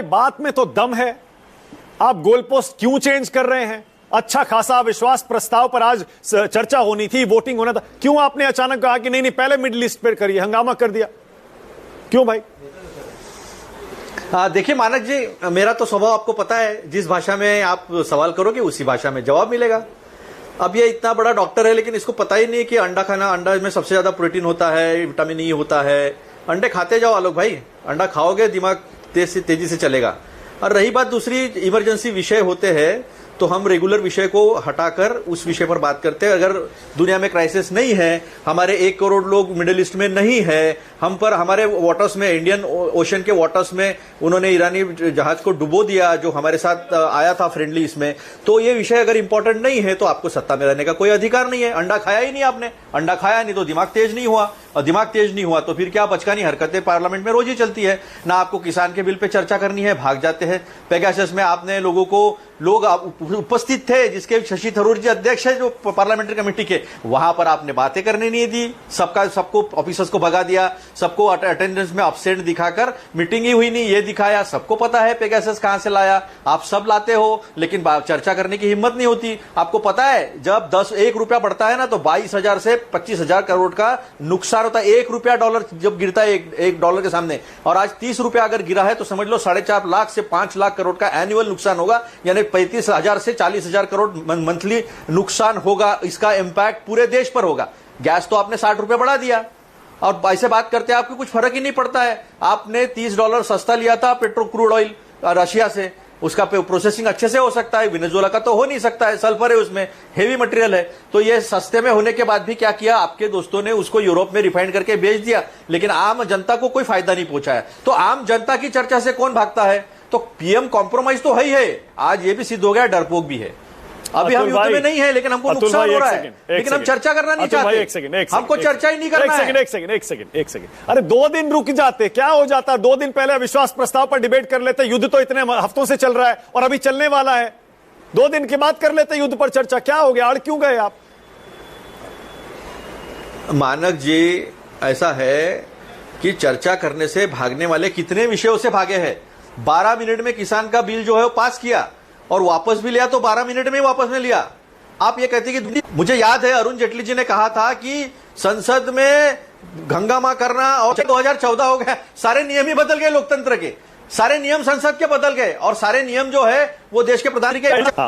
भाई बात में तो दम है, आप गोल पोस्ट क्यों चेंज कर रहे हैं? अच्छा खासा अविश्वास प्रस्ताव पर आज चर्चा होनी थी, वोटिंग होना था, क्यों आपने अचानक कहा कि नहीं नहीं पहले मिडिल ईस्ट पर करिए, हंगामा कर दिया क्यों भाई? देखिए मानक जी, मेरा तो स्वभाव आपको पता है, जिस भाषा में आप सवाल करोगे उसी भाषा में जवाब मिलेगा। अब ये इतना बड़ा डॉक्टर है लेकिन इसको पता ही नहीं कि अंडा खाना, अंडा में सबसे ज्यादा प्रोटीन होता है, विटामिन ई होता है। अंडे खाते जाओ आलोक भाई, अंडा खाओगे दिमाग तेजी से चलेगा। और रही बात दूसरी, इमरजेंसी विषय होते हैं तो हम रेगुलर विषय को हटाकर उस विषय पर बात करते हैं। अगर दुनिया में क्राइसिस नहीं है, हमारे 1 करोड़ लोग मिडिल ईस्ट में नहीं है, हम पर हमारे वाटर्स में, इंडियन ओशन के वाटर्स में उन्होंने ईरानी जहाज को डुबो दिया जो हमारे साथ आया था फ्रेंडली इसमें, तो ये विषय अगर इंपॉर्टेंट नहीं है तो आपको सत्ता में रहने का कोई अधिकार नहीं है। अंडा खाया ही नहीं आपने, अंडा खाया नहीं तो दिमाग तेज नहीं हुआ, और दिमाग तेज नहीं हुआ तो फिर क्या बचकानी हरकतें पार्लियामेंट में रोज ही चलती है। ना आपको किसान के बिल पे चर्चा करनी है, भाग जाते हैं। पेगासस में आपने लोग उपस्थित थे, जिसके शशि थरूर जी अध्यक्ष है जो पार्लियामेंट्री कमेटी के, वहां पर आपने बातें करने नहीं दी, सबको ऑफिसर्स को भगा दिया, सबको अटेंडेंस में एब्सेंट दिखाकर मीटिंग ही हुई नहीं ये दिखाया। सबको पता है पेगासस कहां से लाया, आप सब लाते हो लेकिन चर्चा करने की हिम्मत नहीं होती। आपको पता है जब 1 रुपया बढ़ता है ना तो 22,000 से 25,000 करोड़ का नुकसान होता है। 1 रुपया डॉलर जब गिरता है एक डॉलर के सामने, और आज 30 रुपया अगर गिरा है तो समझ लो 4.5 लाख से 5 लाख करोड़ का एनुअल नुकसान होगा, यानी 35,000 से 40,000 करोड़ मंथली नुकसान होगा। इसका इंपैक्ट पूरे देश पर होगा। गैस तो आपने 60 रुपए बढ़ा दिया और ऐसे बात करते हैं आपको कुछ फर्क ही नहीं पड़ता है। आपने $30 सस्ता लिया था पेट्रो क्रूड ऑयल रशिया से, उसका प्रोसेसिंग अच्छे से हो सकता है, वेनेजुएला का तो हो नहीं सकता है, सल्फर है उसमें, हेवी मटेरियल है। तो ये सस्ते में होने के बाद भी क्या किया आपके दोस्तों ने, उसको यूरोप में रिफाइंड करके बेच दिया, लेकिन आम जनता को कोई फायदा नहीं पहुंचा है। तो आम जनता की चर्चा से कौन भागता है? तो पीएम कॉम्प्रोमाइज तो है ही है, आज ये भी सिद्ध हो गया डरपोक भी है। अभी हम युद्ध में नहीं है लेकिन हमको नुकसान हो रहा है, लेकिन हम चर्चा करना नहीं चाहते, हमको चर्चा ही नहीं करना है। एक सेकंड, अरे 2 दिन रुक जाते, क्या हो जाता? 2 दिन पहले अविश्वास प्रस्ताव पर डिबेट कर लेते, युद्ध तो इतने हफ्तों से चल रहा है और अभी चलने वाला है, 2 दिन के बाद कर लेते युद्ध पर चर्चा, क्या हो गया? अड़ क्यों गए आप? मानक जी, ऐसा है कि चर्चा करने से भागने वाले कितने विषयों से भागे हैं। 12 मिनट में किसान का बिल जो है वो पास किया और वापस भी लिया तो 12 मिनट में वापस नहीं लिया। आप ये कहते हैं कि मुझे याद है अरुण जेटली जी ने कहा था कि संसद में हंगामा करना, और 2014 हो गया, सारे नियम ही बदल गए, लोकतंत्र के सारे नियम संसद के बदल गए, और सारे नियम जो है वो देश के प्रधान के